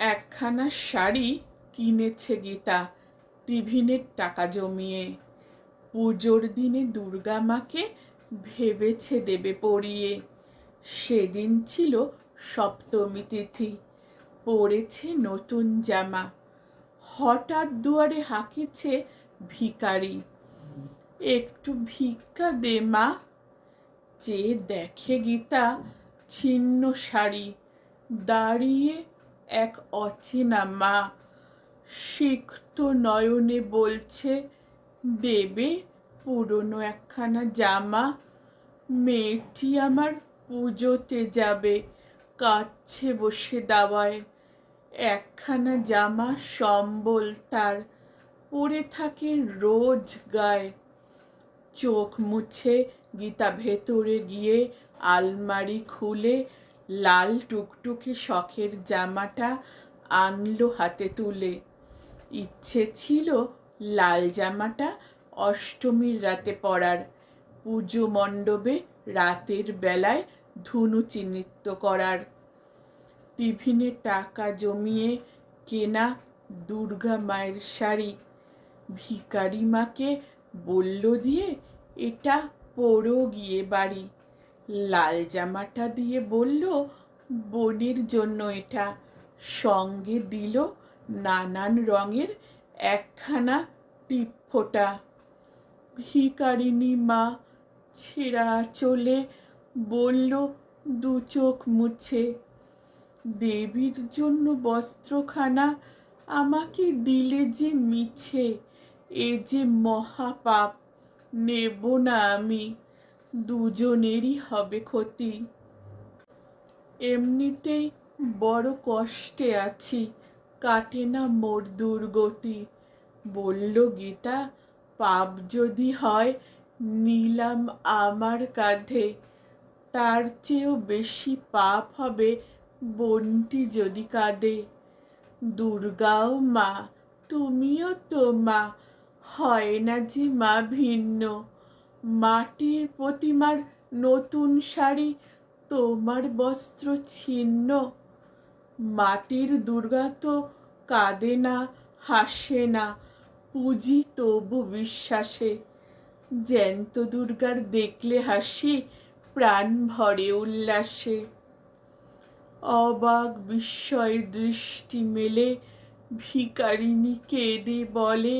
একখানা শাড়ি কিনেছে গীতা টিফিনের টাকা জমিয়ে। পুজোর দিনে দুর্গা মাকে ভেবেছে দেবে পরিয়ে। সেদিন ছিল সপ্তমী তিথি, পরেছে নতুন জামা। হঠাৎ দুয়ারে হাঁকিছে ভিখারি, একটু ভিক্ষা দে মা। চেয়ে দেখে গীতা ছিন্ন শাড়ি, দাঁড়িয়ে এক অচেনা মা। সিক্ত নয়নে বলছে দেবে পুরনো একখানা জামা। মেয়েটি আমার পুজোতে যাবে, কাঁদছে বসে দাওয়ায়। একখানা জামা সম্বল তার, পরে থাকে রোজ গায়ে। চোখ মুছে গীতা ভেতরে গিয়ে আলমারি খুলে লাল টুকটুকে শখের জামাটা আনলো হাতে তুলে। ইচ্ছে ছিল লাল জামাটা অষ্টমীর রাতে পরার, পুজো মণ্ডপে রাতের বেলায় ধুনুচি নৃত্য করার। টিফিনে টাকা জমিয়ে কেনা দুর্গা মায়ের শাড়ি, ভিখারি মাকে বলল দিয়ে এটা পরো গিয়ে বাড়ি। লাল জামাটা দিয়ে বলল বোনের জন্য এটা, সঙ্গে দিল নানান রঙের একখানা টিপফোঁটা। ভিখারিনী মা ছেঁড়া চলে বলল দু চোখ মুছে, দেবীর জন্য বস্ত্রখানা আমাকে দিলে যে মিছে। এ যে মহাপাপ, নেব না আমি, দুজনেরই হবে ক্ষতি। এমনিতেই বড় কষ্টে আছি, কাটে না মোর দুর্গতি। বলল গীতা পাপ যদি হয় নিলাম আমার কাঁধে, তার চেয়েও বেশি পাপ হবে বোনটি যদি কাঁদে। দুর্গাও মা, তুমিও তো মা, হয় না যে মা ভিন্ন। মাটির প্রতিমার নতুন শাড়ি তোমার বস্ত্র ছিন্ন। মাটির দুর্গা তো কাঁদে না হাসে না, পুজি তবু বিশ্বাসে। জ্যান্ত দুর্গার দেখলে হাসি, প্রাণ ভরে উল্লাসে। অবাক বিস্ময় দৃষ্টি মেলে ভিখারিনী কেঁদে বলে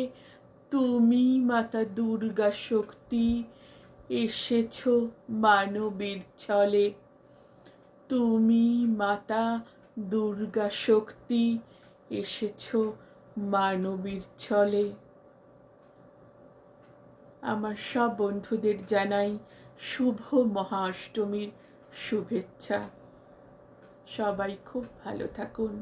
তুমি মাতা দুর্গা শক্তি, এসেছ মানবীর ছলে। তুমি মাতা দুর্গা শক্তি, এসেছ মানবীর ছলে। আমার সব বন্ধুদের জানাই শুভ মহা অষ্টমীর শুভেচ্ছা। সবাই খুব ভালো থাকুন।